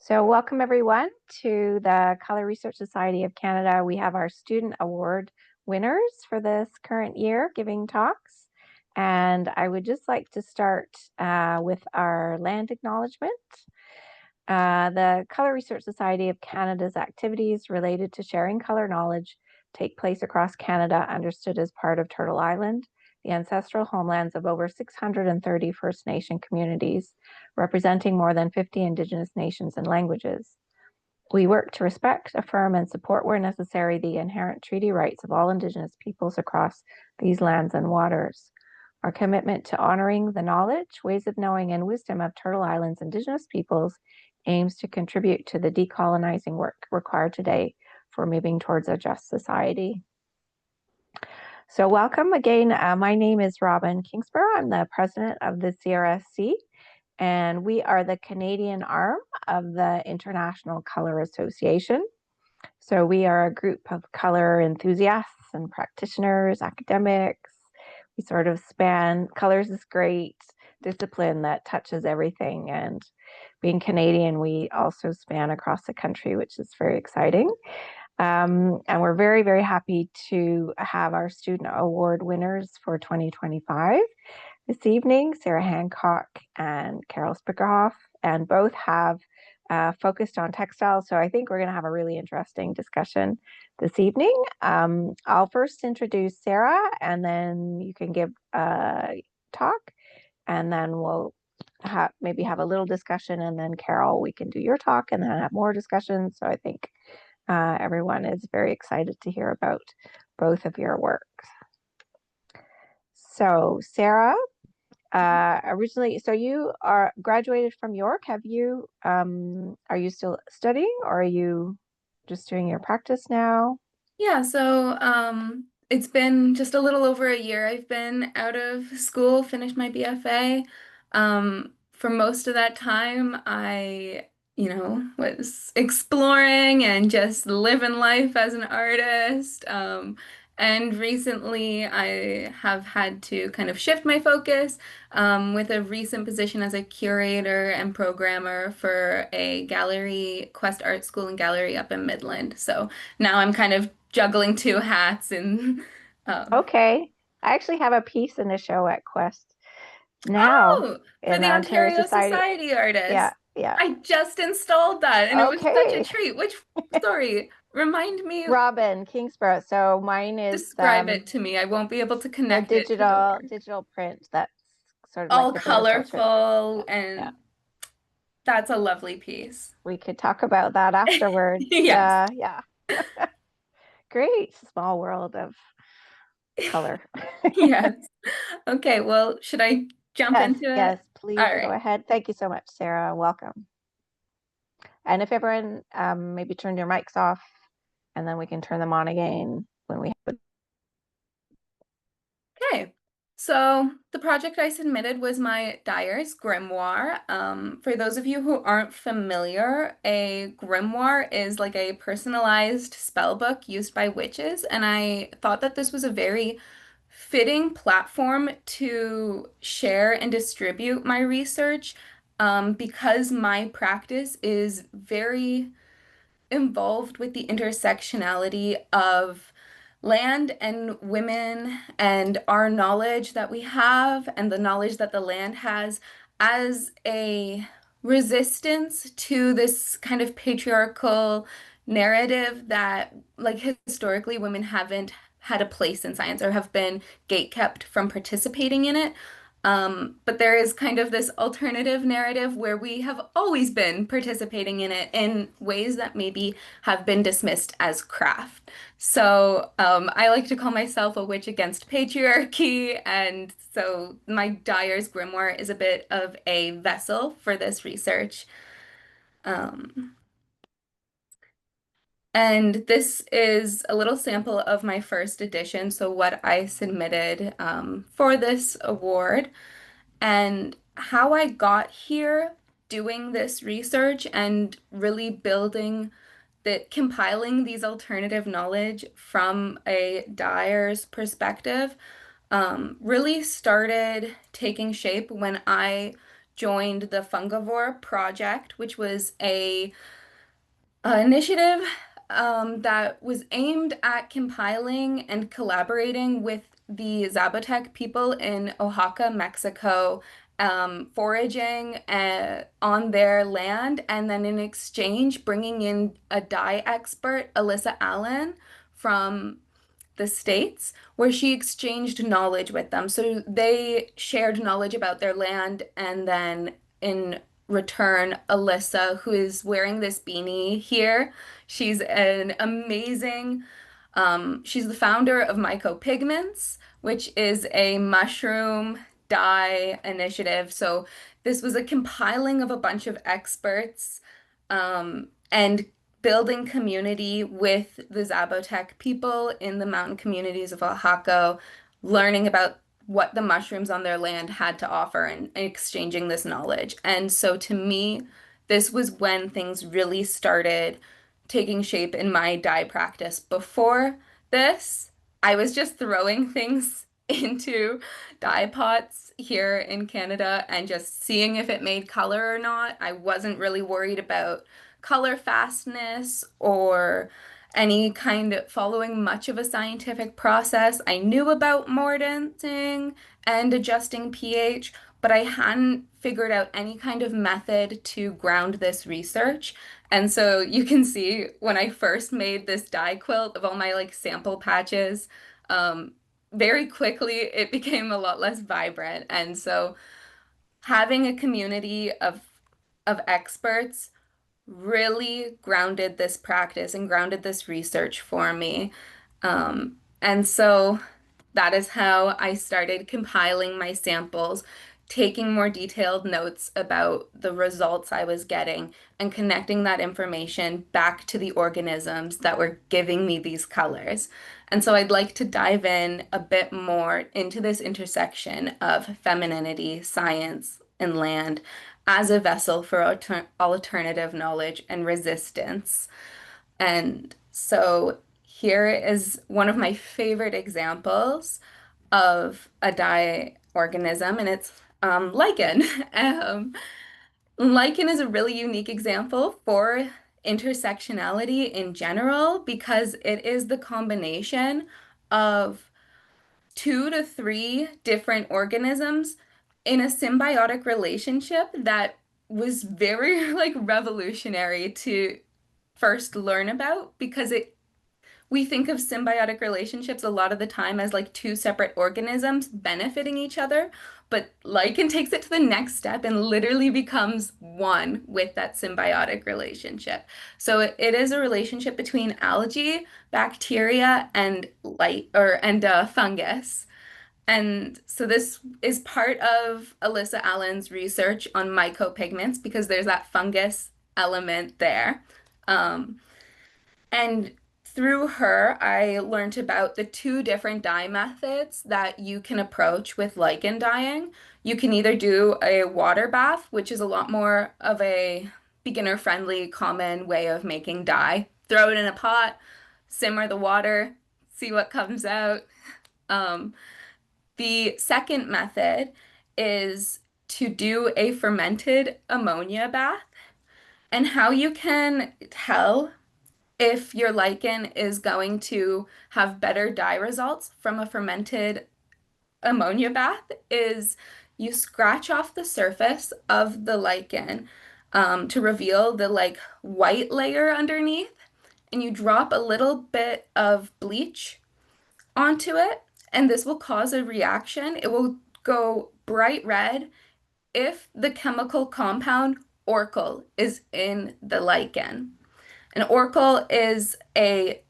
So welcome everyone to the Color Research Society of Canada. We have our Student Award winners for this current year giving talks. And I would just like to start with our land acknowledgement. The Color Research Society of Canada's activities related to sharing color knowledge take place across Canada, understood as part of Turtle Island, the ancestral homelands of over 630 First Nation communities, representing more than 50 Indigenous nations and languages. We work to respect, affirm, and support where necessary the inherent treaty rights of all Indigenous peoples across these lands and waters. Our commitment to honoring the knowledge, ways of knowing, and wisdom of Turtle Island's Indigenous peoples aims to contribute to the decolonizing work required today for moving towards a just society. So welcome again. My name is Robin Kingsborough. I'm the president of the CRSC, and we are the Canadian arm of the International Color Association. So we are a group of color enthusiasts and practitioners, academics. We sort of span, colors is great discipline that touches everything. And being Canadian, we also span across the country, which is very exciting. And we're very, very happy to have our Student Award winners for 2025 this evening, Sarah Hancock and Carole Sprickerhoff, and both have focused on textiles. So I think we're going to have a really interesting discussion this evening. I'll first introduce Sarah, and then you can give a talk, and then we'll maybe have a little discussion, and then Carole, we can do your talk, and then have more discussion. So I think everyone is very excited to hear about both of your works. So Sarah, originally, so you are graduated from York. Have you, are you still studying, or are you just doing your practice now? Yeah, so it's been just a little over a year. I've been out of school, finished my BFA. For most of that time, was exploring and just living life as an artist. And recently, I have had to kind of shift my focus with a recent position as a curator and programmer for a gallery, Quest Art School and Gallery up in Midland. So now I'm kind of juggling two hats and um Okay. I actually have a piece in the show at Quest now oh, for in the the Ontario Ontario Society. Society Yeah, artists. yeah. I just installed that and it was such a Okay. treat. Which, sorry, remind me, Robin Kingsborough. So mine is describe it to me. I won't be able to the connect it to the work. digital print that's sort of like All the vertical print. colorful, Yeah. and that's a lovely piece. We could talk about that afterwards. Yes. Yeah. Great. Small world of color. Yes. Okay, well, should I jump Yes, into it? yes, All please go right. ahead. Thank you so much, Sarah. Welcome. And if everyone maybe turn your mics off, and then we can turn them on again when we have. Okay, so the project I submitted was my Dyers Grimoire. For those of you who aren't familiar, a grimoire is like a personalized spell book used by witches, and I thought that this was a very fitting platform to share and distribute my research, because my practice is very involved with the intersectionality of land and women and our knowledge that we have and the knowledge that the land has as a resistance to this kind of patriarchal narrative that, like, historically women haven't had a place in science or have been gatekept from participating in it. But there is kind of this alternative narrative where we have always been participating in it in ways that maybe have been dismissed as craft. So I like to call myself a witch against patriarchy, and so my Dyer's Grimoire is a bit of a vessel for this research. Um, and this is a little sample of my first edition, so what I submitted for this award. And how I got here doing this research and really compiling these alternative knowledge from a dyer's perspective, really started taking shape when I joined the Fungivore Project, which was a initiative that was aimed at compiling and collaborating with the Zapotec people in Oaxaca, Mexico, foraging on their land, and then in exchange, bringing in a dye expert, Alyssa Allen, from the States, where she exchanged knowledge with them. So they shared knowledge about their land, and then in return, Alyssa, who is wearing this beanie here, she's an amazing, she's the founder of Mycopigments, which is a mushroom dye initiative. So this was a compiling of a bunch of experts, and building community with the Zapotec people in the mountain communities of Oaxaca, learning about what the mushrooms on their land had to offer and exchanging this knowledge. And so to me, this was when things really started taking shape in my dye practice. Before this, I was just throwing things into dye pots here in Canada and just seeing if it made color or not. I wasn't really worried about color fastness or any kind of following much of a scientific process. I knew about mordancing and adjusting pH, but I hadn't figured out any kind of method to ground this research. And so you can see when I first made this dye quilt of all my like sample patches, very quickly it became a lot less vibrant. And so having a community of experts really grounded this practice and grounded this research for me. And so that is how I started compiling my samples, taking more detailed notes about the results I was getting, and connecting that information back to the organisms that were giving me these colors. And so I'd like to dive in a bit more into this intersection of femininity, science, and land as a vessel for alternative knowledge and resistance. And so here is one of my favorite examples of a dye organism, and it's lichen. Um, Lichen is a really unique example for intersectionality in general because it is the combination of two to three different organisms in a symbiotic relationship that was very like revolutionary to first learn about because it we think of symbiotic relationships a lot of the time as like two separate organisms benefiting each other, but lichen takes it to the next step and literally becomes one with that symbiotic relationship. So it is a relationship between algae, bacteria, and fungus. And so this is part of Alyssa Allen's research on mycopigments because there's that fungus element there. Um, and through her, I learned about the two different dye methods that you can approach with lichen dyeing. You can either do a water bath, which is a lot more of a beginner-friendly, common way of making dye. Throw it in a pot, simmer the water, see what comes out. Um, the second method is to do a fermented ammonia bath. And how you can tell if your lichen is going to have better dye results from a fermented ammonia bath is you scratch off the surface of the lichen to reveal the like white layer underneath, and you drop a little bit of bleach onto it, and this will cause a reaction. It will go bright red if the chemical compound orchil is in the lichen. And orchil is a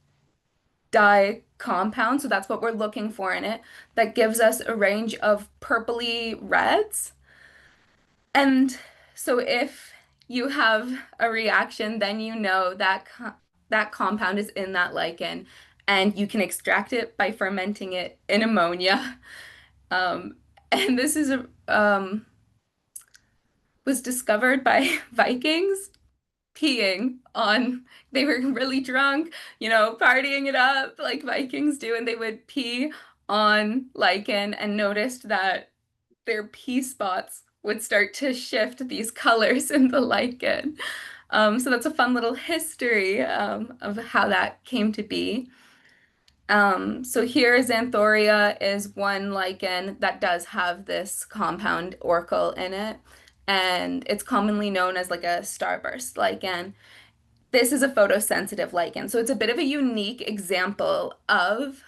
dye compound, so that's what we're looking for in it, that gives us a range of purpley reds. And so if you have a reaction, then you know that that compound is in that lichen, and you can extract it by fermenting it in ammonia. Um, and this is was discovered by Vikings peeing on, they were really drunk, partying it up like Vikings do, and they would pee on lichen and noticed that their pee spots would start to shift these colors in the lichen. So that's a fun little history of how that came to be. So here Xanthoria is one lichen that does have this compound orchil in it, and it's commonly known as like a starburst lichen. This is a photosensitive lichen, so it's a bit of a unique example of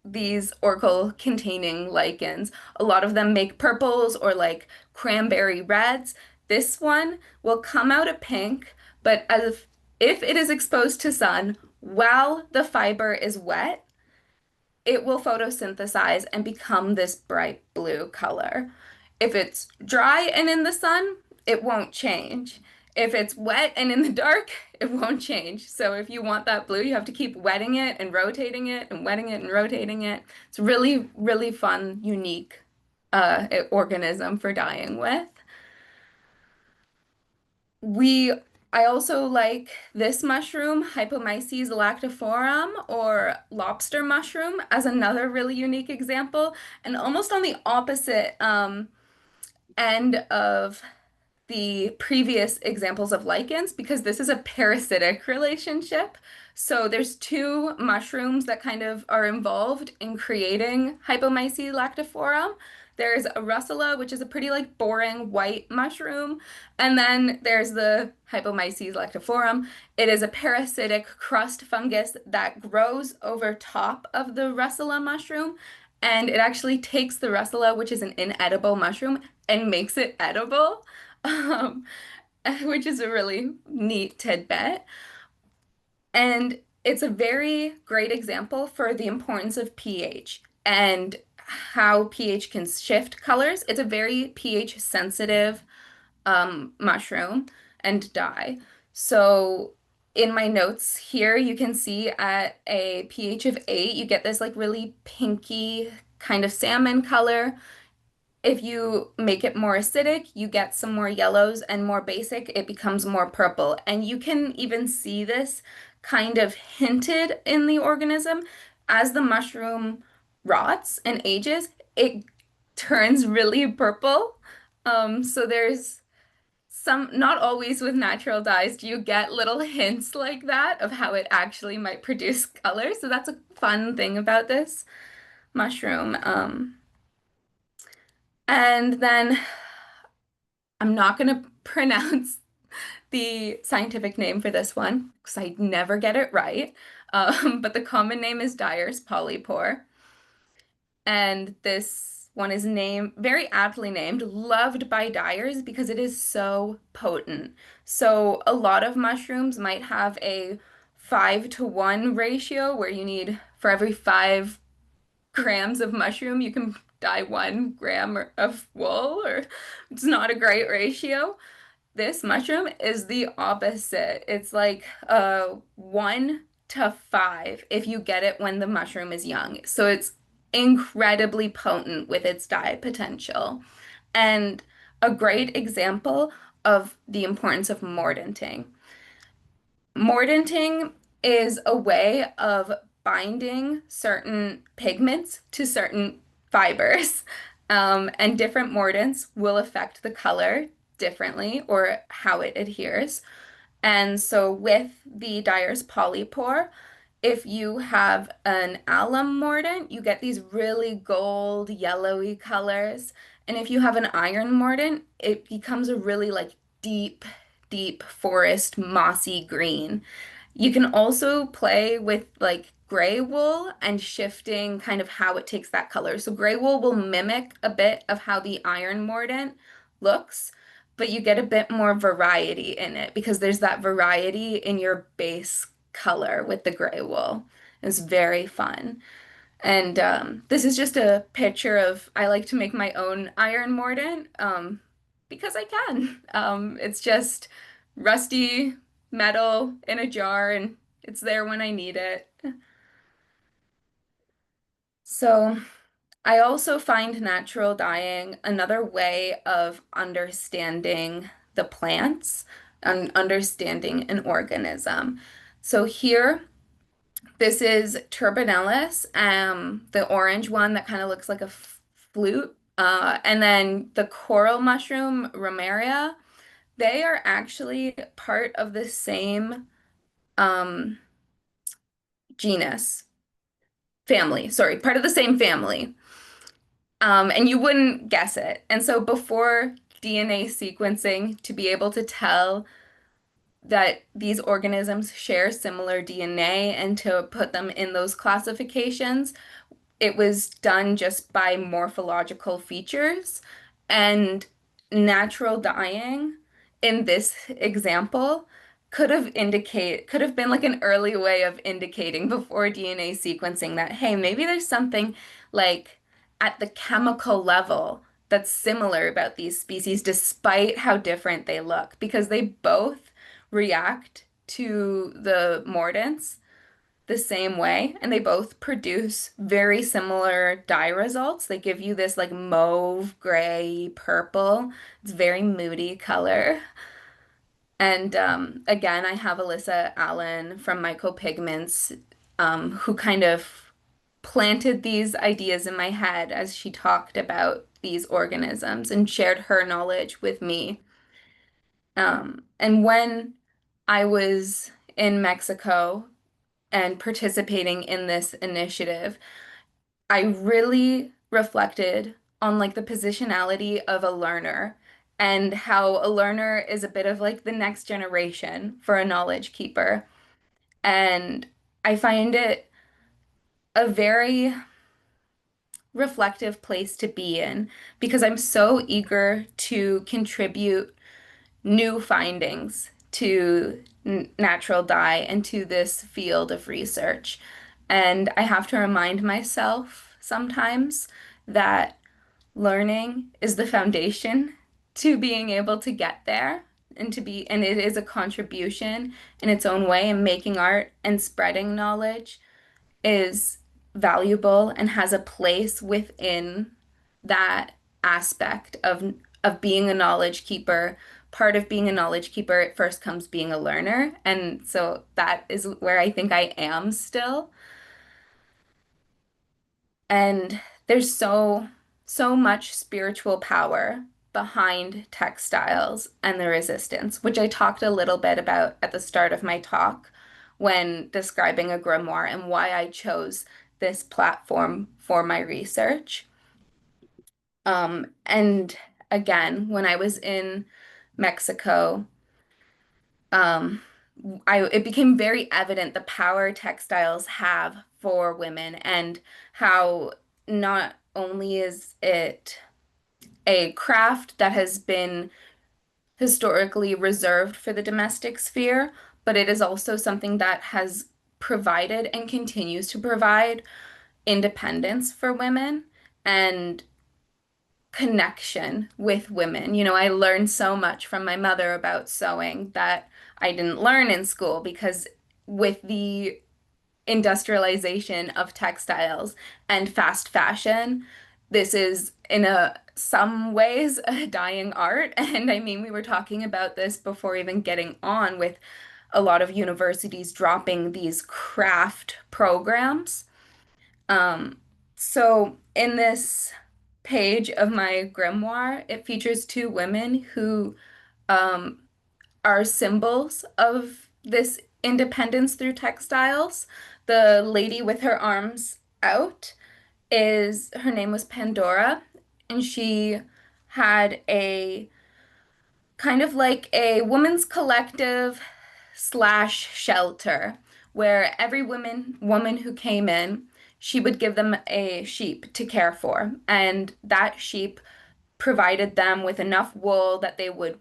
these orchil containing lichens. A lot of them make purples or like cranberry reds. This one will come out a pink, but as if it is exposed to sun while the fiber is wet, it will photosynthesize and become this bright blue color. If it's dry and in the sun, it won't change. If it's wet and in the dark, it won't change. So if you want that blue, you have to keep wetting it and rotating it and wetting it and rotating it. It's really, really fun, unique organism for dyeing with. We I also like this mushroom, Hypomyces lactiforum or lobster mushroom, as another really unique example, and almost on the opposite end of the previous examples of lichens because this is a parasitic relationship. So there's two mushrooms that kind of are involved in creating Hypomyces lactiforum. There's a russula, which is a pretty like boring white mushroom, and then there's the Hypomyces lactiforum. It is a parasitic crust fungus that grows over top of the russula mushroom, and it actually takes the russula, which is an inedible mushroom, and makes it edible um, which is a really neat tidbit. And it's a very great example for the importance of pH and how pH can shift colors. It's a very pH sensitive mushroom and dye. So in my notes here, you can see at a pH of 8, you get this like really pinky kind of salmon color. If you make it more acidic, you get some more yellows, and more basic, it becomes more purple. And you can even see this kind of hinted in the organism. As the mushroom rots and ages, it turns really purple. So there's some, not always with natural dyes, do you get little hints like that of how it actually might produce color. So that's a fun thing about this mushroom. And then I'm not going to pronounce the scientific name for this one because I never get it right. But the common name is Dyers polypore. And this one is named, very aptly named, loved by dyers because it is so potent. So a lot of mushrooms might have a 5-to-1 ratio where you need, for every 5 grams of mushroom, you can dye 1 gram of wool, or it's not a great ratio. This mushroom is the opposite. It's like 1 to 5 if you get it when the mushroom is young. So it's incredibly potent with its dye potential. And a great example of the importance of mordanting. Mordanting is a way of binding certain pigments to certain fibers. And different mordants will affect the color differently or how it adheres. And so with the Dyer's polypore, if you have an alum mordant, you get these really gold, yellowy colors. And if you have an iron mordant, it becomes a really like deep, deep forest, mossy green. You can also play with like gray wool and shifting kind of how it takes that color. So gray wool will mimic a bit of how the iron mordant looks, but you get a bit more variety in it because there's that variety in your base color with the gray wool. It's very fun. And this is just a picture of, I like to make my own iron mordant because I can. It's just rusty metal in a jar and it's there when I need it. So I also find natural dyeing another way of understanding the plants and understanding an organism. So here, this is Turbinellus, the orange one that kind of looks like a flute. And then the coral mushroom, Romaria, they are actually part of the same um, genus, family, sorry, part of the same family. And you wouldn't guess it. And so before DNA sequencing, to be able to tell that these organisms share similar DNA and to put them in those classifications, it was done just by morphological features. And natural dyeing in this example could have been like an early way of indicating before DNA sequencing that, hey, maybe there's something like at the chemical level that's similar about these species despite how different they look, because they both react to the mordants the same way, and they both produce very similar dye results. They give you this like mauve, gray, purple. It's very moody color. And again, I have Alyssa Allen from Mycopigments, who kind of planted these ideas in my head as she talked about these organisms and shared her knowledge with me. And when I was in Mexico and participating in this initiative, I really reflected on like the positionality of a learner and how a learner is a bit of like the next generation for a knowledge keeper. And I find it a very reflective place to be in because I'm so eager to contribute new findings to natural dye and to this field of research. And I have to remind myself sometimes that learning is the foundation to being able to get there and it is a contribution in its own way, and making art and spreading knowledge is valuable and has a place within that aspect of being a knowledge keeper. Part of being a knowledge keeper, it first comes being a learner. And so that is where I think I am still. And there's so much spiritual power behind textiles and the resistance, which I talked a little bit about at the start of my talk when describing a grimoire and why I chose this platform for my research. And again, when I was in Mexico, um, it became very evident the power textiles have for women and how not only is it a craft that has been historically reserved for the domestic sphere, but it is also something that has provided and continues to provide independence for women and connection with women. You know, I learned so much from my mother about sewing that I didn't learn in school because with the industrialization of textiles and fast fashion, this is in a some ways a dying art. And I mean, we were talking about this before even getting on with a lot of universities dropping these craft programs. Um, so in this page of my grimoire, it features two women who um, are symbols of this independence through textiles. The lady with her arms out is her name was Pandora, and she had a kind of like a women's collective slash shelter where every woman who came in, she would give them a sheep to care for, and that sheep provided them with enough wool that they would,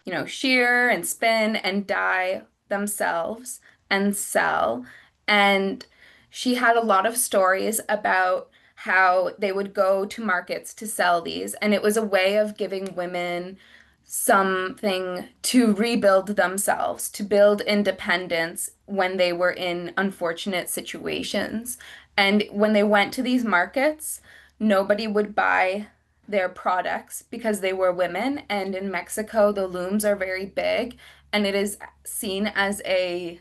you know, shear and spin and dye themselves and sell. And she had a lot of stories about how they would go to markets to sell these. And it was a way of giving women something to rebuild themselves, to build independence when they were in unfortunate situations. And when they went to these markets, nobody would buy their products because they were women. And in Mexico, the looms are very big, and it is seen as a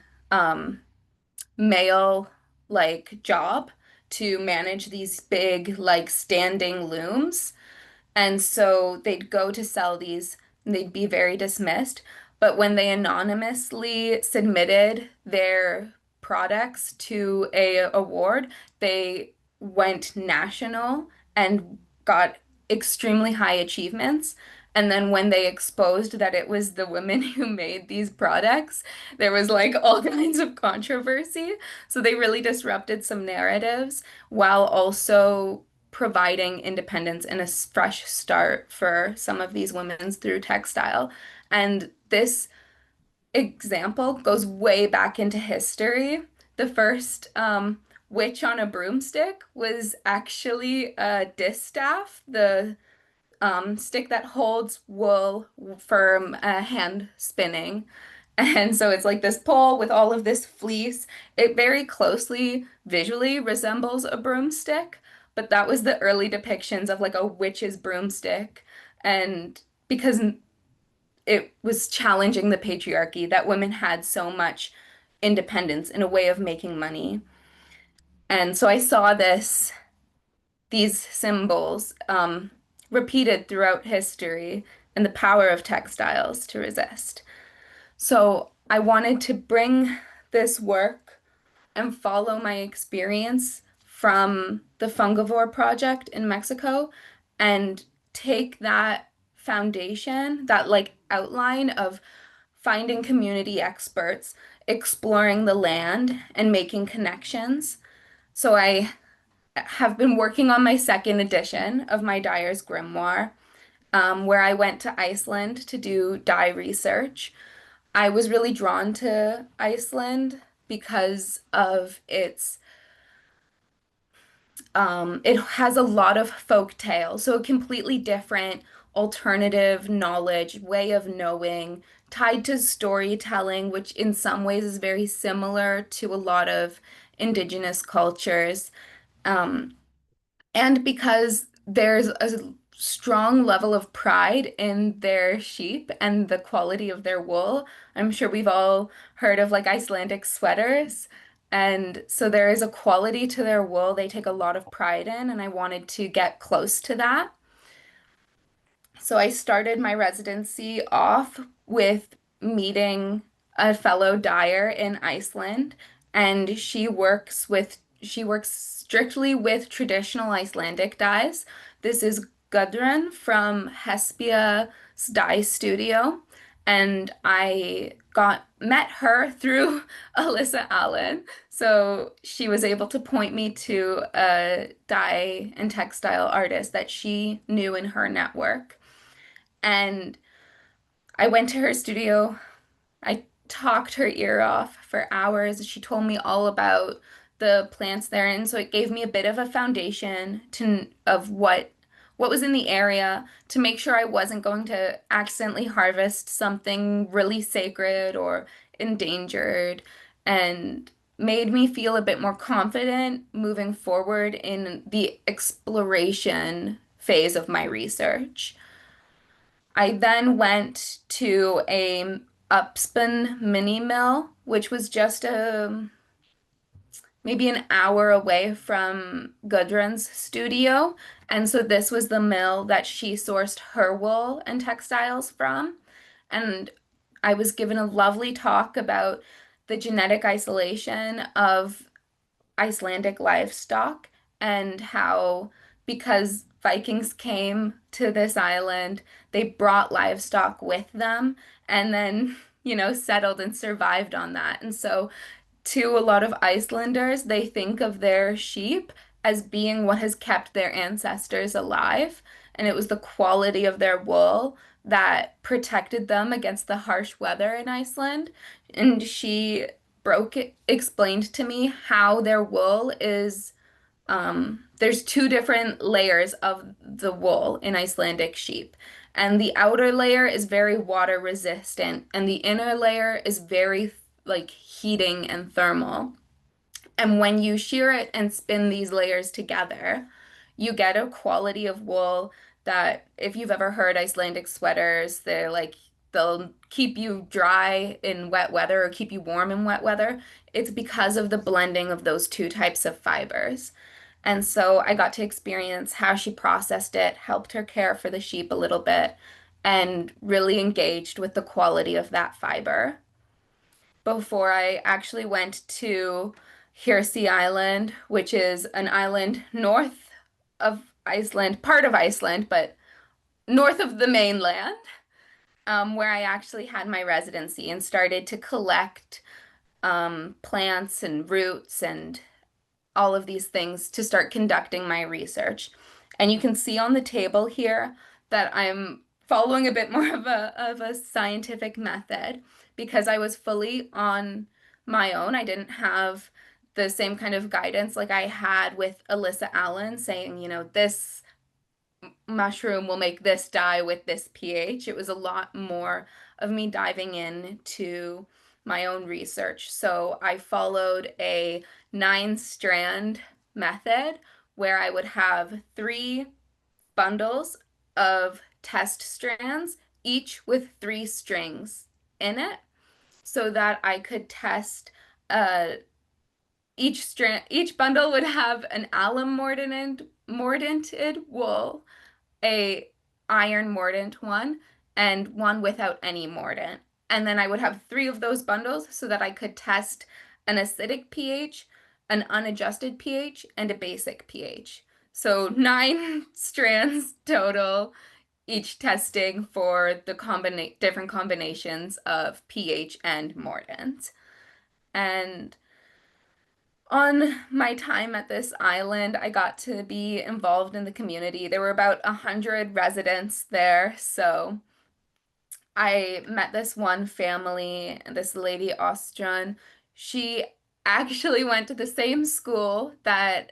male like job to manage these big like standing looms. And so they'd go to sell these, and they'd be very dismissed. But when they anonymously submitted their products to a award, they went national and got extremely high achievements. And then when they exposed that it was the women who made these products, there was like all kinds of controversy. So they really disrupted some narratives while also providing independence and a fresh start for some of these women through textile. And this example goes way back into history. The first witch on a broomstick was actually a distaff, the stick that holds wool from hand spinning. And so it's like this pole with all of this fleece. It very closely visually resembles a broomstick, but that was the early depictions of like a witch's broomstick. And because it was challenging the patriarchy that women had so much independence in a way of making money. And so I saw these symbols repeated throughout history and the power of textiles to resist. So I wanted to bring this work and follow my experience from the Fungivore project in Mexico and take that foundation, that like outline of finding community experts, exploring the land, and making connections. So I have been working on my second edition of my Dyers Grimoire, where I went to Iceland to do dye research. I was really drawn to Iceland because of it has a lot of folk tales, so a completely different alternative knowledge, way of knowing, tied to storytelling, which in some ways is very similar to a lot of indigenous cultures. Um, and because there's a strong level of pride in their sheep and the quality of their wool. I'm sure we've all heard of like Icelandic sweaters. And so there is a quality to their wool they take a lot of pride in, and I wanted to get close to that. So I started my residency off with meeting a fellow dyer in Iceland, and she works strictly with traditional Icelandic dyes. This is Gudrun from Hespia's dye studio, and I got met her through Alyssa Allen. So she was able to point me to a dye and textile artist that she knew in her network. And I went to her studio. I talked her ear off for hours. She told me all about the plants there, and so it gave me a bit of a foundation to of what was in the area to make sure I wasn't going to accidentally harvest something really sacred or endangered, and made me feel a bit more confident moving forward in the exploration phase of my research. I then went to a upspin mini mill, which was just maybe an hour away from Gudrun's studio. And so this was the mill that she sourced her wool and textiles from. And I was given a lovely talk about the genetic isolation of Icelandic livestock and how, because Vikings came to this island, they brought livestock with them and then, settled and survived on that. And so, to a lot of Icelanders, they think of their sheep as being what has kept their ancestors alive. And it was the quality of their wool that protected them against the harsh weather in Iceland. And she explained to me how their wool is, there's two different layers of the wool in Icelandic sheep. And the outer layer is very water resistant, and the inner layer is very like heating and thermal. And when you shear it and spin these layers together, you get a quality of wool that, if you've ever heard Icelandic sweaters, they'll keep you dry in wet weather or keep you warm in wet weather. It's because of the blending of those two types of fibers. And so I got to experience how she processed it, helped her care for the sheep a little bit, and really engaged with the quality of that fiber before I actually went to Hirsi Island, which is an island north of Iceland, part of Iceland, but north of the mainland, where I actually had my residency and started to collect plants and roots and all of these things to start conducting my research. And you can see on the table here that I'm following a bit more of a scientific method because I was fully on my own. I didn't have the same kind of guidance like I had with Alyssa Allen saying, this mushroom will make this dye with this pH. It was a lot more of me diving into my own research. So I followed a 9-strand method where I would have 3 bundles of test strands, each with 3 strings in it, so that I could test uh, each bundle would have an alum mordanted wool, a iron mordant one, and one without any mordant. And then I would have 3 of those bundles so that I could test an acidic pH, an unadjusted pH, and a basic pH. So 9 strands total, each testing for the different combinations of pH and mordant. And on my time at this island, I got to be involved in the community. There were about 100 residents there, so I met this one family, this lady Austrian. She actually went to the same school that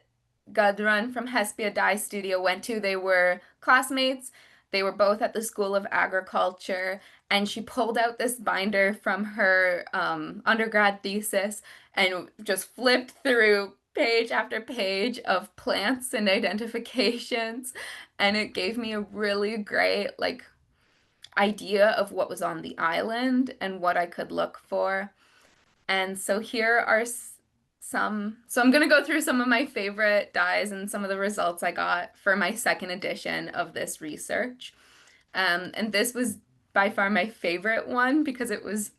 Gudrun from Hespia Dye Studio went to. They were classmates. They were both at the School of Agriculture, and she pulled out this binder from her undergrad thesis and just flipped through page after page of plants and identifications, and it gave me a really great idea of what was on the island and what I could look for. And so here are so I'm going to go through some of my favorite dyes and some of the results I got for my second edition of this research. And this was by far my favorite one because it was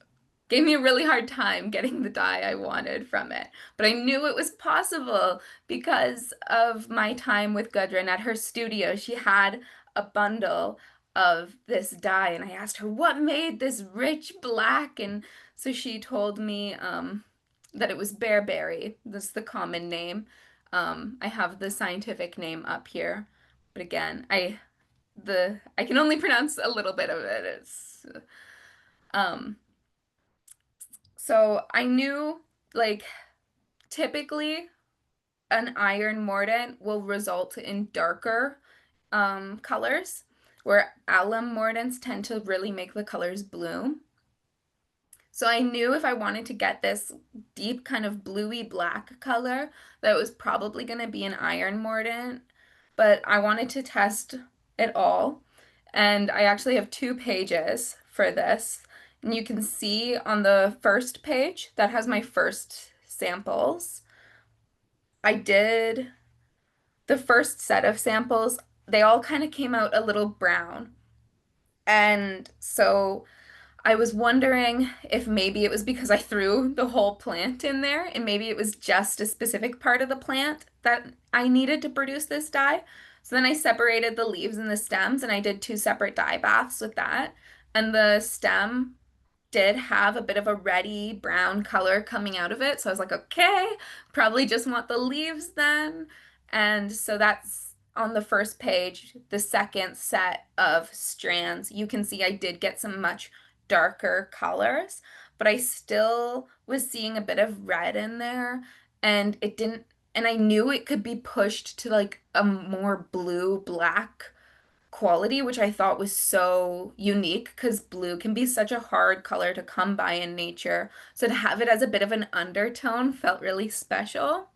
gave me a really hard time getting the dye I wanted from it. But I knew it was possible because of my time with Gudrun at her studio. She had a bundle of this dye, and I asked her what made this rich black, and so she told me that it was bearberry. That's the common name. I have the scientific name up here, but again, I can only pronounce a little bit of it. It's um so I knew, like, typically an iron mordant will result in darker colors, where alum mordants tend to really make the colors bloom. So I knew if I wanted to get this deep kind of bluey black color, that it was probably going to be an iron mordant, but I wanted to test it all. And I actually have 2 pages for this. And you can see on the first page that has my first samples. I did the first set of samples, they all kind of came out a little brown. And so I was wondering if maybe it was because I threw the whole plant in there and maybe it was just a specific part of the plant that I needed to produce this dye. So then I separated the leaves and the stems and I did 2 separate dye baths with that. And the stem did have a bit of a reddy brown color coming out of it. So I was like, okay, probably just want the leaves then. And so that's on the first page, the second set of strands. You can see I did get some much darker colors, but I still was seeing a bit of red in there, and it didn't, and I knew it could be pushed to like a more blue black quality, which I thought was so unique because blue can be such a hard color to come by in nature. So to have it as a bit of an undertone felt really special.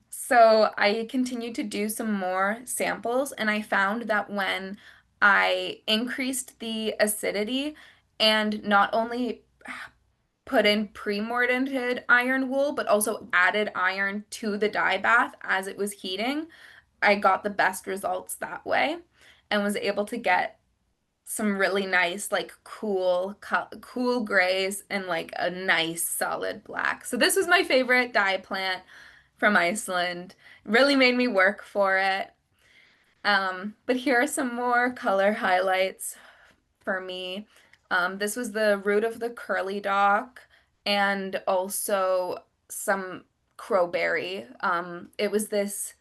So I continued to do some more samples, and I found that when I increased the acidity and not only put in pre-mordanted iron wool, but also added iron to the dye bath as it was heating, I got the best results that way and was able to get some really nice, like cool grays and like a nice solid black. So this was my favorite dye plant from Iceland. Really made me work for it. But here are some more color highlights for me. This was the root of the curly dock and also some crowberry. It was this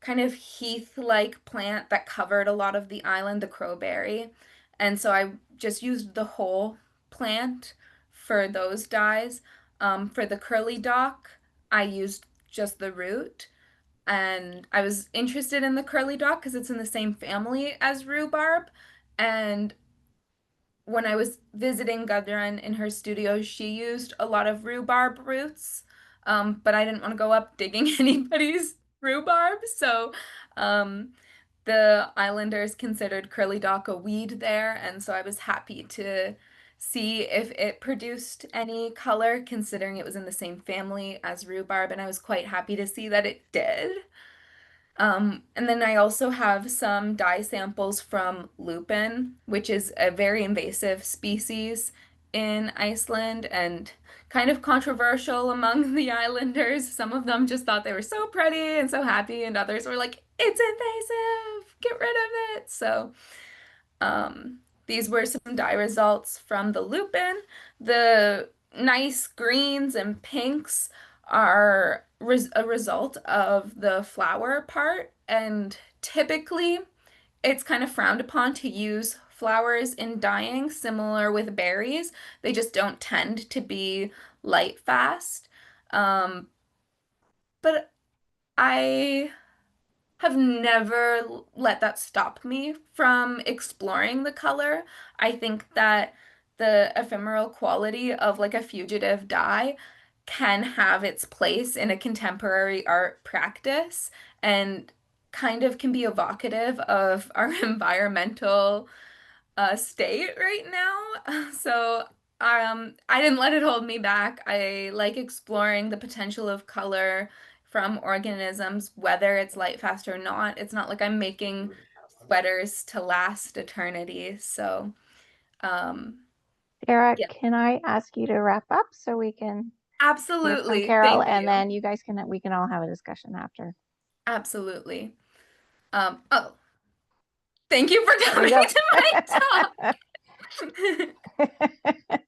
kind of heath-like plant that covered a lot of the island, the crowberry. And so I just used the whole plant for those dyes. For the curly dock, I used just the root. And I was interested in the curly dock because it's in the same family as rhubarb. And when I was visiting Gudrun in her studio, she used a lot of rhubarb roots, but I didn't want to go up digging anybody's rhubarb. So um, the islanders considered curly dock a weed there, and so I was happy to see if it produced any color, considering it was in the same family as rhubarb, and I was quite happy to see that it did. And then I also have some dye samples from lupin, which is a very invasive species in Iceland and kind of controversial among the islanders. Some of them just thought they were so pretty and so happy, and others were like, it's invasive, get rid of it. So um, these were some dye results from the lupin. The nice greens and pinks are a result of the flower part, and typically it's kind of frowned upon to use flowers in dyeing, similar with berries. They just don't tend to be light fast. Um, but I have never let that stop me from exploring the color. I think that the ephemeral quality of like a fugitive dye can have its place in a contemporary art practice and kind of can be evocative of our environmental state right now. So I didn't let it hold me back. I like exploring the potential of color from organisms, whether it's light fast or not. It's not like I'm making sweaters to last eternity. So um Sarah, yeah, can I ask you to wrap up so we can hear from absolutely. Carole, Thank and you. then you guys can we can all have a discussion after. Absolutely. Oh, thank you for There you coming to my go. talk.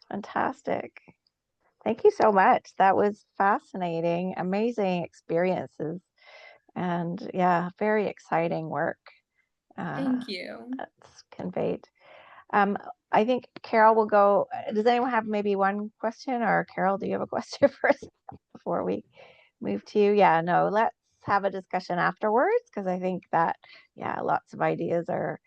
Fantastic. Thank you so much. That was fascinating, amazing experiences, and yeah, very exciting work uh, Thank you. that's conveyed. Um, I think Carole will go. Does anyone have maybe one question, or Carole, do you have a question for us before we move to you? Yeah, no, let's have a discussion afterwards because I think that, yeah, lots of ideas are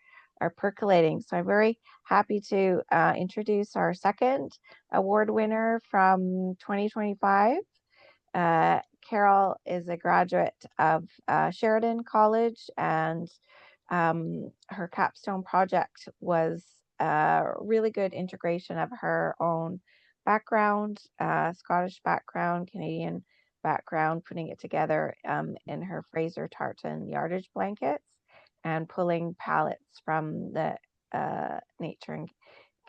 percolating. So I'm very happy to introduce our second award winner from 2025. Carole is a graduate of Sheridan College, and her capstone project was a really good integration of her own background, Scottish background, Canadian background, putting it together in her Fraser tartan yardage blankets and pulling palettes from the nature and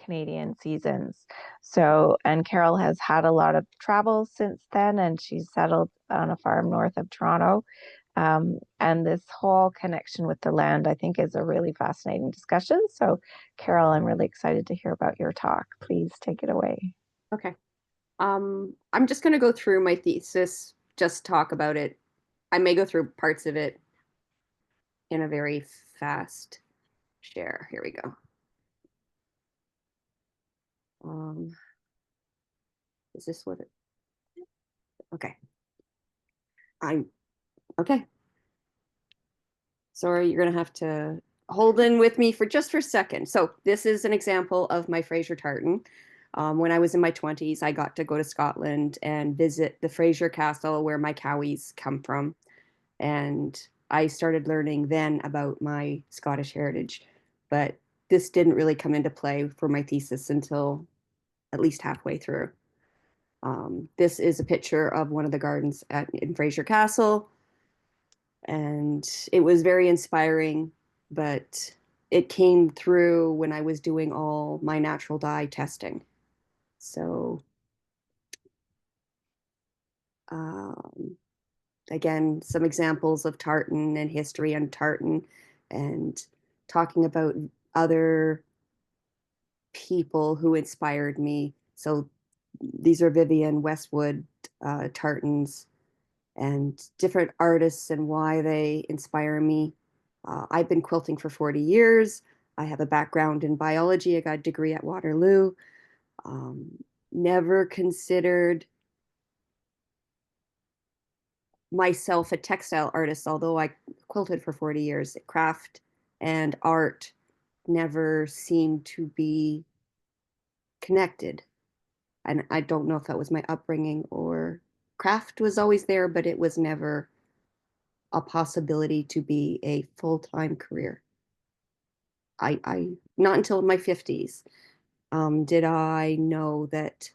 Canadian seasons. So, and Carole has had a lot of travel since then, and she's settled on a farm north of Toronto. And this whole connection with the land, I think, is a really fascinating discussion. So, Carole, I'm really excited to hear about your talk. Please take it away. Okay. I'm just going to go through my thesis, just talk about it. I may go through parts of it in a very fast share. Here we go. Um, is this what it? Okay. I'm okay. Sorry, you're going to have to hold in with me for a second. So this is an example of my Fraser tartan. When I was in my 20s, I got to go to Scotland and visit the Fraser Castle where my cowies come from. And I started learning then about my Scottish heritage. But this didn't really come into play for my thesis until at least halfway through. This is a picture of one of the gardens in Fraser Castle, and it was very inspiring, but it came through when I was doing all my natural dye testing. So again, some examples of tartan and history on tartan, and talking about other people who inspired me. So these are Vivian Westwood tartans, and different artists and why they inspire me. I've been quilting for 40 years. I have a background in biology. I got a degree at Waterloo. Never considered myself a textile artist, although I quilted for 40 years. Craft and art never seemed to be connected. And I don't know if that was my upbringing or craft was always there, but it was never a possibility to be a full-time career. I not until my 50s did I know that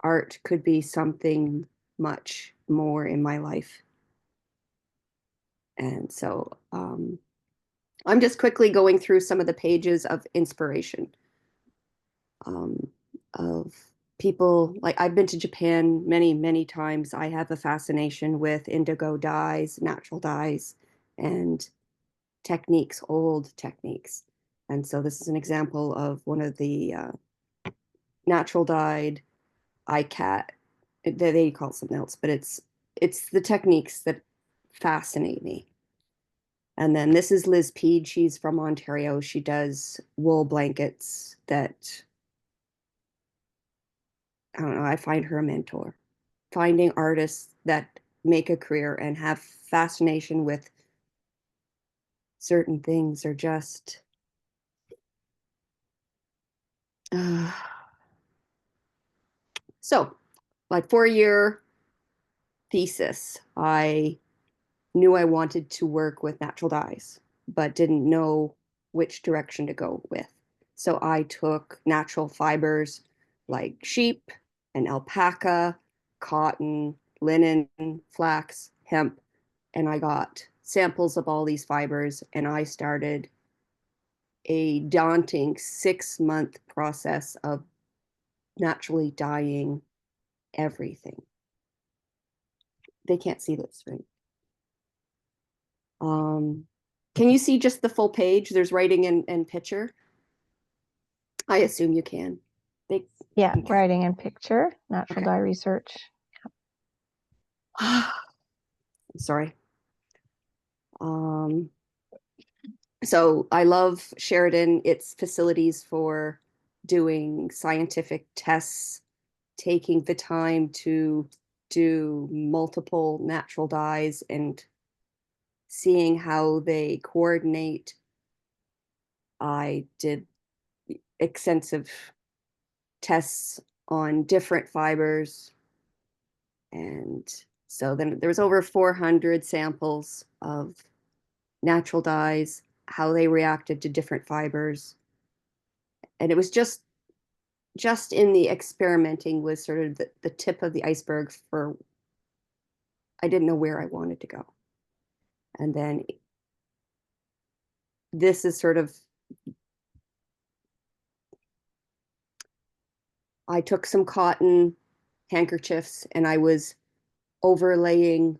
art could be something much more in my life. And so I'm just quickly going through some of the pages of inspiration of people. Like, I've been to Japan many, many times. I have a fascination with indigo dyes, natural dyes, and techniques, old techniques. And so this is an example of one of the natural dyed ICAT. They call it something else, but it's the techniques that fascinate me. And then this is Liz Peed. She's from Ontario. She does wool blankets that, I don't know, I find her a mentor. Finding artists that make a career and have fascination with certain things are just so, like, 4-year thesis, I knew I wanted to work with natural dyes, but didn't know which direction to go with. So I took natural fibers like sheep and alpaca, cotton, linen, flax, hemp, and I got samples of all these fibers, and I started a daunting 6-month process of naturally dyeing everything. They can't see this, right? Can you see just the full page? There's writing and picture. I assume you can. Yeah, writing and picture, natural dye research. Sorry. So I love Sheridan, its facilities for doing scientific tests, taking the time to do multiple natural dyes and seeing how they coordinate. I did extensive tests on different fibers. And so then there was over 400 samples of natural dyes, how they reacted to different fibers. And it was just in the experimenting was sort of the tip of the iceberg for, I didn't know where I wanted to go. And then this is sort of, I took some cotton handkerchiefs and I was overlaying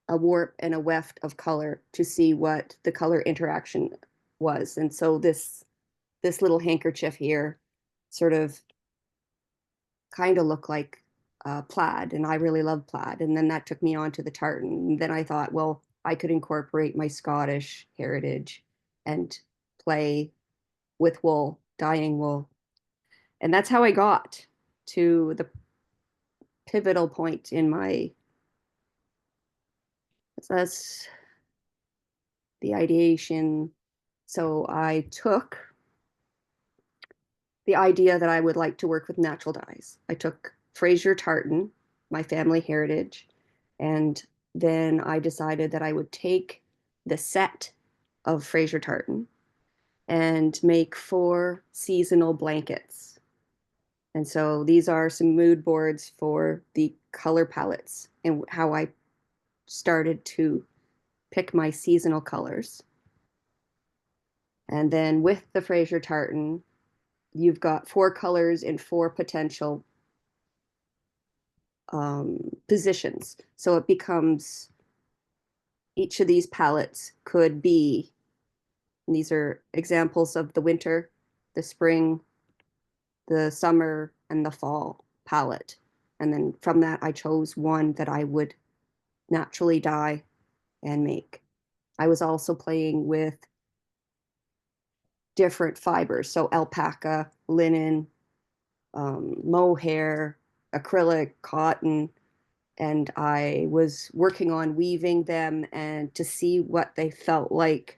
a warp and a weft of color to see what the color interaction was. And so this little handkerchief here sort of kind of looked like plaid, and I really love plaid. And then that took me on to the tartan. And then I thought, well, I could incorporate my Scottish heritage and play with wool, dyeing wool. And that's how I got to the pivotal point in my, that's the ideation. So I took the idea that I would like to work with natural dyes. I took Fraser tartan, my family heritage, and then I decided that I would take the set of Fraser tartan and make 4 seasonal blankets. And so these are some mood boards for the color palettes and how I started to pick my seasonal colors. And then with the Fraser tartan, you've got 4 colors in 4 potential positions. So it becomes, each of these palettes could be, and these are examples of the winter, the spring, the summer, and the fall palette. And then from that, I chose one that I would naturally dye and make. I was also playing with different fibers, so alpaca, linen, mohair, acrylic, cotton, and I was working on weaving them and to see what they felt like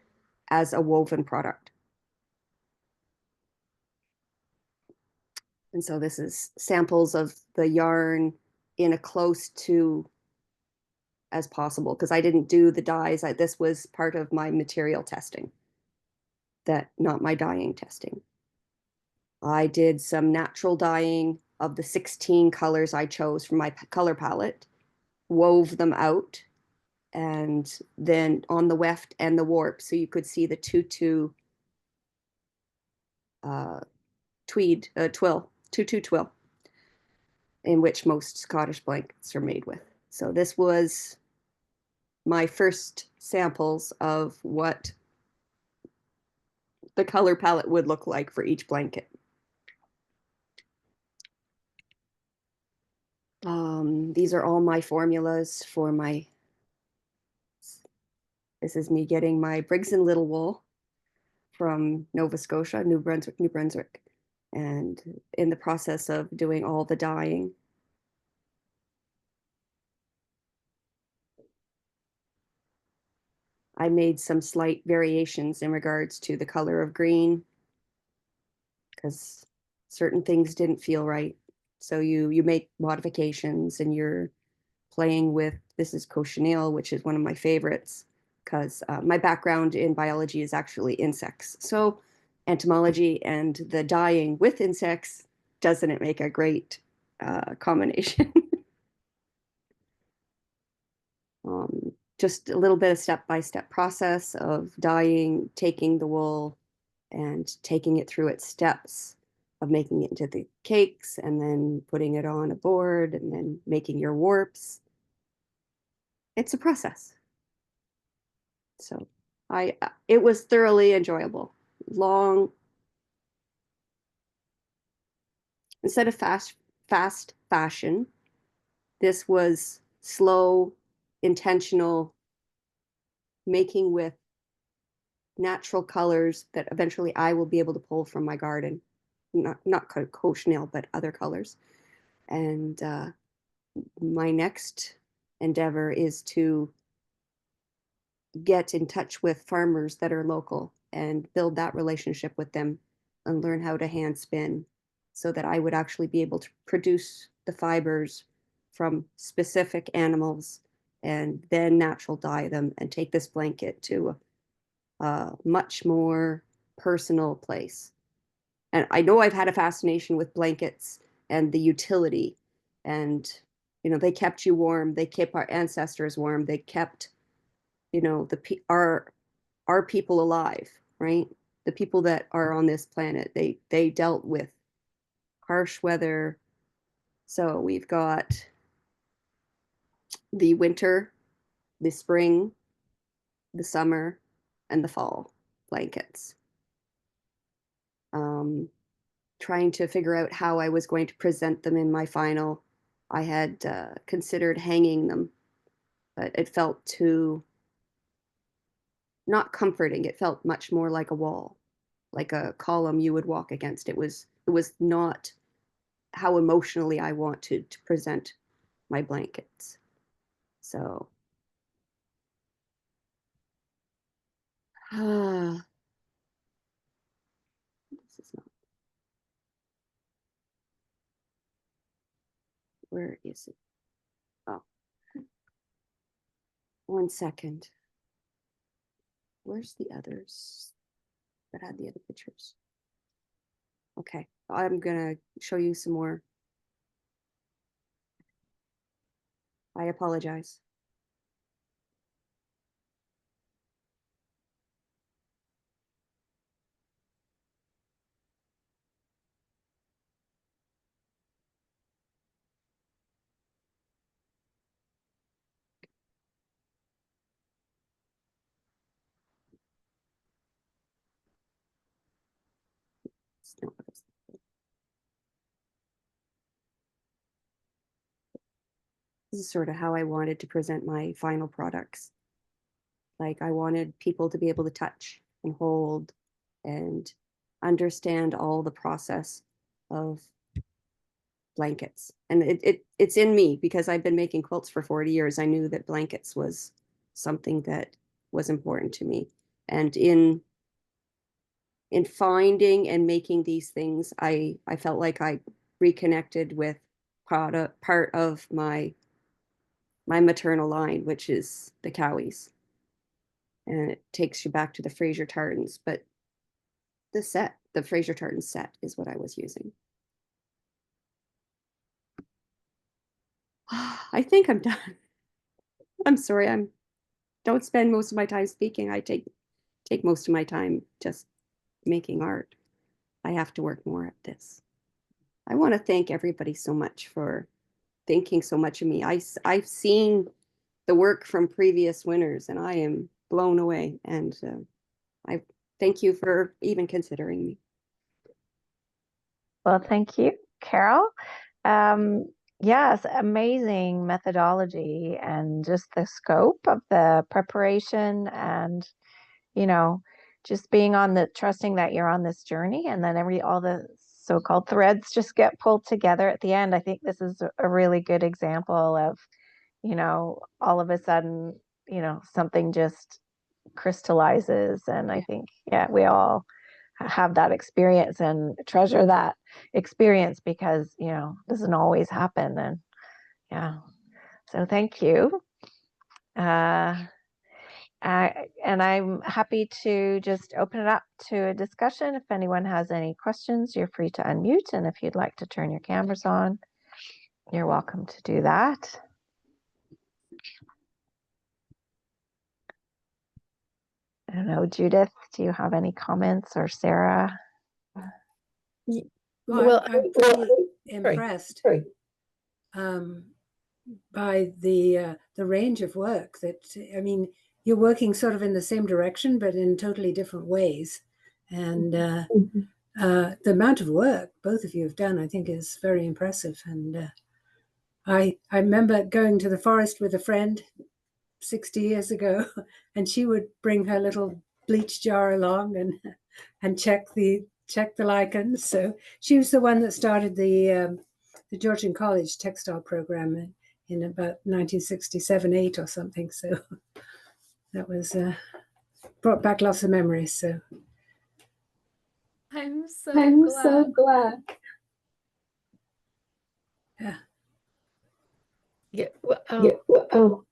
as a woven product. And so this is samples of the yarn in a close to as possible, because I didn't do the dyes. This was part of my material testing, that not my dyeing testing. I did some natural dyeing of the 16 colors I chose from my color palette, wove them out, and then on the weft and the warp, so you could see the tutu tutu twill, in which most Scottish blankets are made with. So this was my first samples of what the color palette would look like for each blanket. These are all my formulas for my, this is me getting my Briggs and Little wool from Nova Scotia, New Brunswick, and in the process of doing all the dyeing. I made some slight variations in regards to the color of green, because certain things didn't feel right. So you make modifications, and you're playing with, this is cochineal, which is one of my favorites, because my background in biology is actually insects. So entomology and the dyeing with insects, doesn't it make a great combination? Just a little bit of step-by-step process of dyeing, taking the wool and taking it through its steps of making it into the cakes, and then putting it on a board, and then making your warps. It's a process. So it was thoroughly enjoyable. Long, instead of fast fashion, this was slow, intentional, making with natural colors that eventually I will be able to pull from my garden. Not cochineal, but other colors. And my next endeavor is to get in touch with farmers that are local and build that relationship with them and learn how to hand spin, so that I would actually be able to produce the fibers from specific animals and then natural dye them and take this blanket to a much more personal place. And I know I've had a fascination with blankets and the utility, and they kept you warm, they kept our ancestors warm, they kept our people alive, right? The people that are on this planet, they dealt with harsh weather. So we've got the winter, the spring, the summer, and the fall blankets. Trying to figure out how I was going to present them in my final. I had considered hanging them, but it felt too not comforting. It felt much more like a wall, like a column you would walk against. It was not how emotionally I wanted to present my blankets. So this is not, where is it? Oh, 1 second. Where's the others? that had the other pictures. Okay, I'm gonna show you some more. I apologize. This is sort of how I wanted to present my final products. Like I wanted people to be able to touch and hold and understand all the process of blankets. And it's in me because I've been making quilts for 40 years. I knew that blankets was something that was important to me. And in finding and making these things, I felt like I reconnected with part of my maternal line, which is the Cowies. And it takes you back to the Fraser tartans, but the Fraser tartan set is what I was using. I think I'm done. I'm sorry, don't spend most of my time speaking. I take most of my time just making art. I have to work more at this. I want to thank everybody so much for thinking so much of me. I've seen the work from previous winners and I am blown away, and I thank you for even considering me. Well, thank you, Carole. Yes, amazing methodology and just the scope of the preparation, and just being trusting that you're on this journey, and then all the so-called threads just get pulled together at the end. I think this is a really good example of, all of a sudden, something just crystallizes. And I think, yeah, we all have that experience and treasure that experience because, doesn't always happen. And yeah, so thank you. And I'm happy to just open it up to a discussion. If anyone has any questions, you're free to unmute. And if you'd like to turn your cameras on, you're welcome to do that. I don't know, Judith, do you have any comments, or Sarah? Well, I'm pretty impressed by the range of work that, I mean, you're working sort of in the same direction, but in totally different ways. And the amount of work both of you have done, I think, is very impressive. And I remember going to the forest with a friend 60 years ago, and she would bring her little bleach jar along and check the lichens. So she was the one that started the Georgian College textile program in about 1967-8 or something. So that was brought back lots of memories. So I'm so glad. Yeah. Yeah. Well,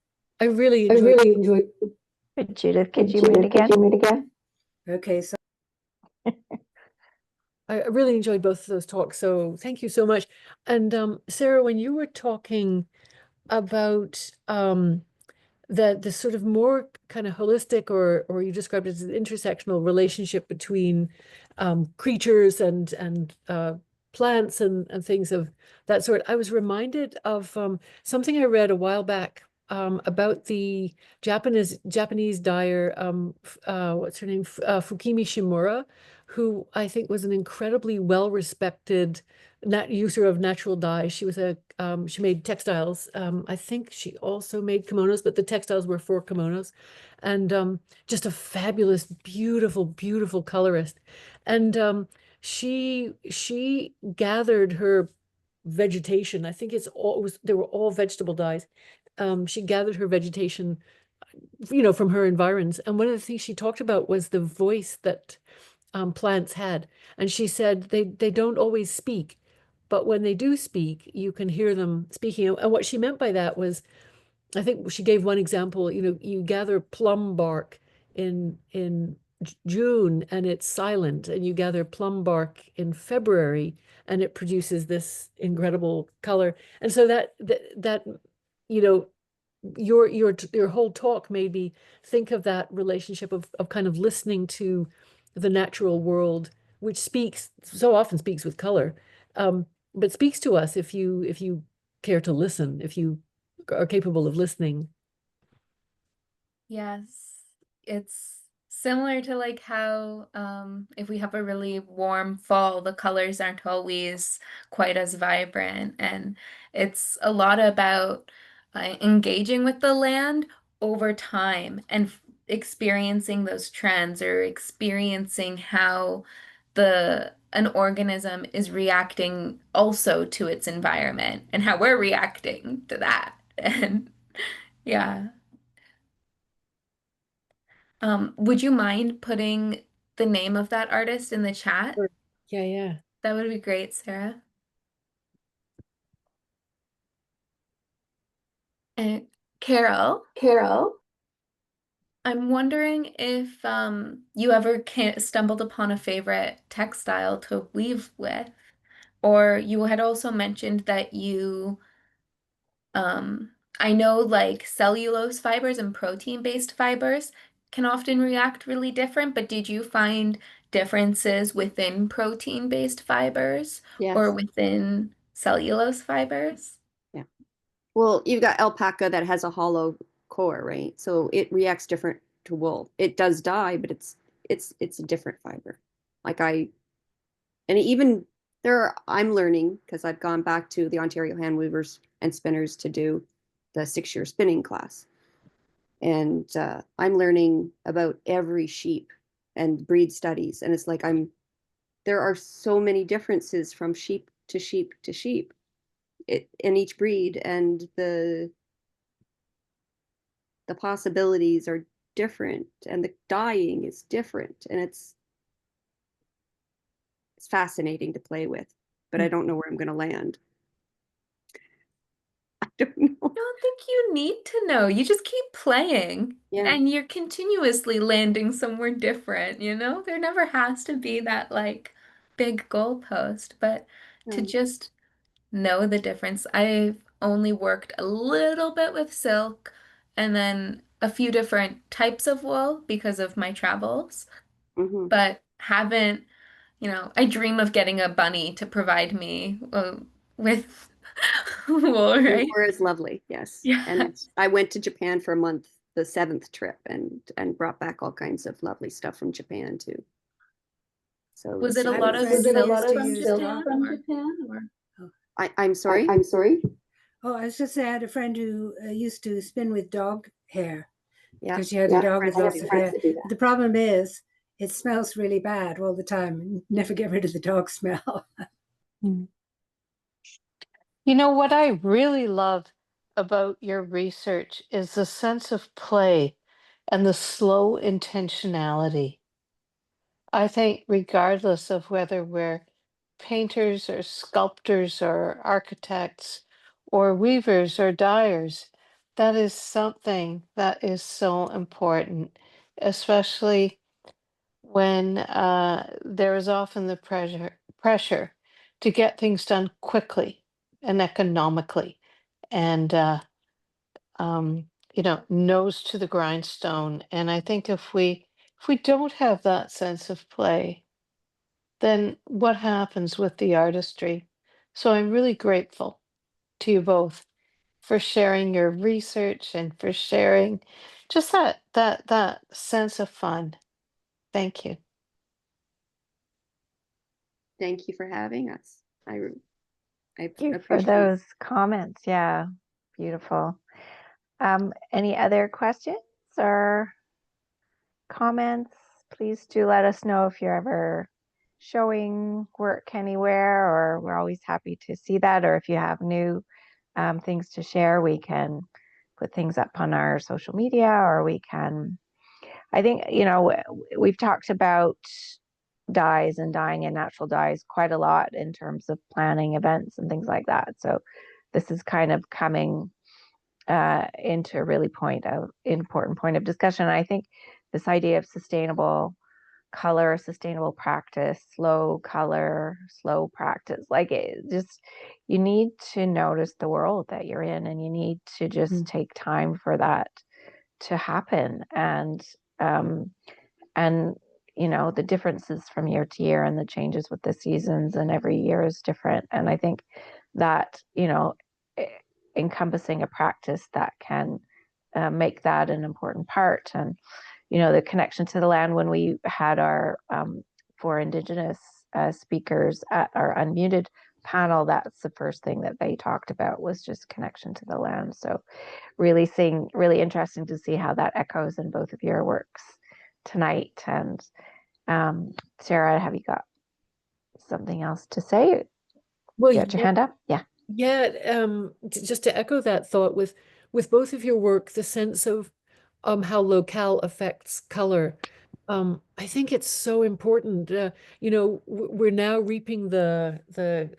I really enjoyed. Judith, could you mute again? Okay. So I really enjoyed both of those talks. So thank you so much. And Sarah, when you were talking about the sort of more kind of holistic, or you described it as an intersectional relationship between creatures and plants and things of that sort, I was reminded of something I read a while back about the Japanese dyer, what's her name, Fukimi Shimura, who I think was an incredibly well-respected user of natural dye. She was she made textiles. I think she also made kimonos, but the textiles were for kimonos, and just a fabulous, beautiful, beautiful colorist. And she gathered her vegetation. I think they were all vegetable dyes. She gathered her vegetation, from her environs. And one of the things she talked about was the voice that plants had. And she said they don't always speak, but when they do speak, you can hear them speaking. And what she meant by that was, I think she gave one example, you gather plum bark in June and it's silent, and you gather plum bark in February and it produces this incredible color. And so that you know, your whole talk made me think of that relationship of kind of listening to the natural world, which so often speaks with color, but speaks to us if you care to listen, if you are capable of listening. Yes, it's similar to like how if we have a really warm fall, the colors aren't always quite as vibrant, and it's a lot about engaging with the land over time and experiencing those trends or experiencing how an organism is reacting also to its environment and how we're reacting to that. And yeah. Would you mind putting the name of that artist in the chat? Sure. Yeah. That would be great, Sarah. And Carole, I'm wondering if you ever stumbled upon a favorite textile to weave with, or you had also mentioned that I know like cellulose fibers and protein-based fibers can often react really different, but did you find differences within protein-based fibers or Yes. within cellulose fibers? Yeah. Well, you've got alpaca that has a hollow core, right? So it reacts different to wool. It does dye, but it's a different fiber. Like and even I'm learning because I've gone back to the Ontario Hand Weavers and Spinners to do the 6-year spinning class. And I'm learning about every sheep and breed studies. And it's like there are so many differences from sheep to sheep to sheep in each breed, and the possibilities are different, and the dyeing is different, and it's fascinating to play with, but I don't know where I'm going to land. I don't know. I don't think you need to know. You just keep playing Yeah. and you're continuously landing somewhere different, you know? There never has to be that like big goalpost, but to just know the difference. I've only worked a little bit with silk and then a few different types of wool because of my travels, Mm-hmm. but haven't, I dream of getting a bunny to provide me with wool, right? Grimoire is lovely, yes. Yeah. And I went to Japan for a month, the 7th trip, and brought back all kinds of lovely stuff from Japan too. So Was it a I have lot a of friend who silk used to from use Japan dog. or? I'm sorry? Oh, I was just saying, I had a friend who used to spin with dog hair Yeah. because she had a dog with I have lots of friends hair. that do that. The problem is it smells really bad all the time. And never get rid of the dog smell. You know, what I really love about your research is the sense of play and the slow intentionality. I think regardless of whether we're painters or sculptors or architects or weavers or dyers, that is something that is so important, especially when there is often the pressure to get things done quickly and economically, and nose to the grindstone. And I think if we don't have that sense of play, then what happens with the artistry? So I'm really grateful to you both for sharing your research and for sharing just that sense of fun. Thank you. Thank you for having us. I Thank you for appreciate those comments. Yeah, beautiful. Any other questions or comments? Please do let us know if you're ever showing work anywhere, or we're always happy to see that. Or if you have new things to share, we can put things up on our social media, or we can, I think, we've talked about dyes and dyeing in natural dyes quite a lot in terms of planning events and things like that. So this is kind of coming into a really important point of discussion. And I think this idea of sustainable color sustainable practice, slow color, slow practice. Like it just, you need to notice the world that you're in, and you need to just take time for that to happen. And you know, the differences from year to year and the changes with the seasons, and every year is different. And I think that, you know, encompassing a practice that can make that an important part. And you know, the connection to the land, when we had our 4 Indigenous speakers at our unmuted panel, that's the first thing that they talked about, was just connection to the land. So really interesting to see how that echoes in both of your works tonight. And Sarah, have you got something else to say? Well, You got your hand up? Yeah. Yeah, just to echo that thought, with both of your work, the sense of how locale affects color. I think it's so important. You know, we're now reaping the I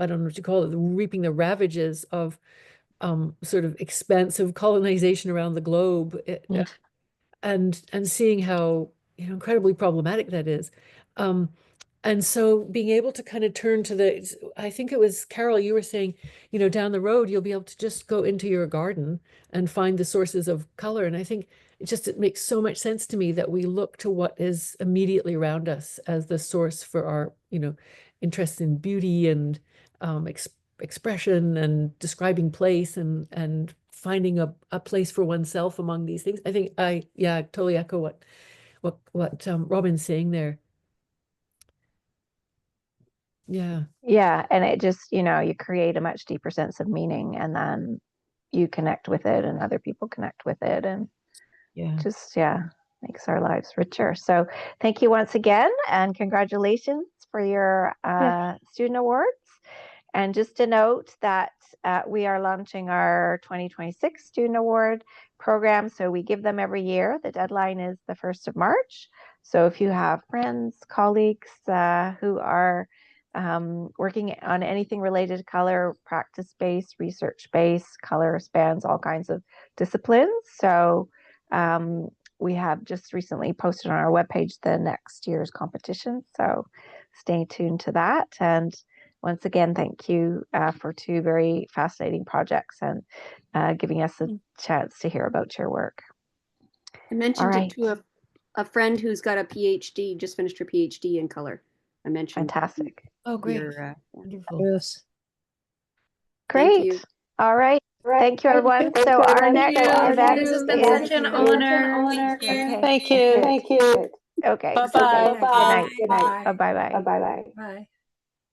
don't know what you call it, reaping the ravages of sort of expansive colonization around the globe, and seeing how, you know, incredibly problematic that is. And so being able to kind of turn to I think it was Carole, you were saying, you know, down the road, you'll be able to just go into your garden and find the sources of color. And I think it makes so much sense to me that we look to what is immediately around us as the source for our, you know, interest in beauty and expression and describing place and finding a place for oneself among these things. I think I totally echo what Robin's saying there. Yeah, and it just, you know, you create a much deeper sense of meaning, and then you connect with it, and other people connect with it, and just makes our lives richer. So thank you once again, and congratulations for your student awards. And just a note that we are launching our 2026 Student Award program. So we give them every year. The deadline is the 1st of March. So if you have friends, colleagues who are working on anything related to color, practice-based, research-based, color spans all kinds of disciplines. So we have just recently posted on our webpage the next year's competition. So stay tuned to that. And once again, thank you for 2 very fascinating projects, and giving us a chance to hear about your work. I mentioned it to a friend who's got a PhD, just finished her PhD in color. I mentioned. Fantastic. Oh, great. Wonderful. Yes. Great. All right. Thank you, everyone. So our next event This has been such an honor. Thank you. Okay. Bye-bye. Good night. Bye-bye. Bye.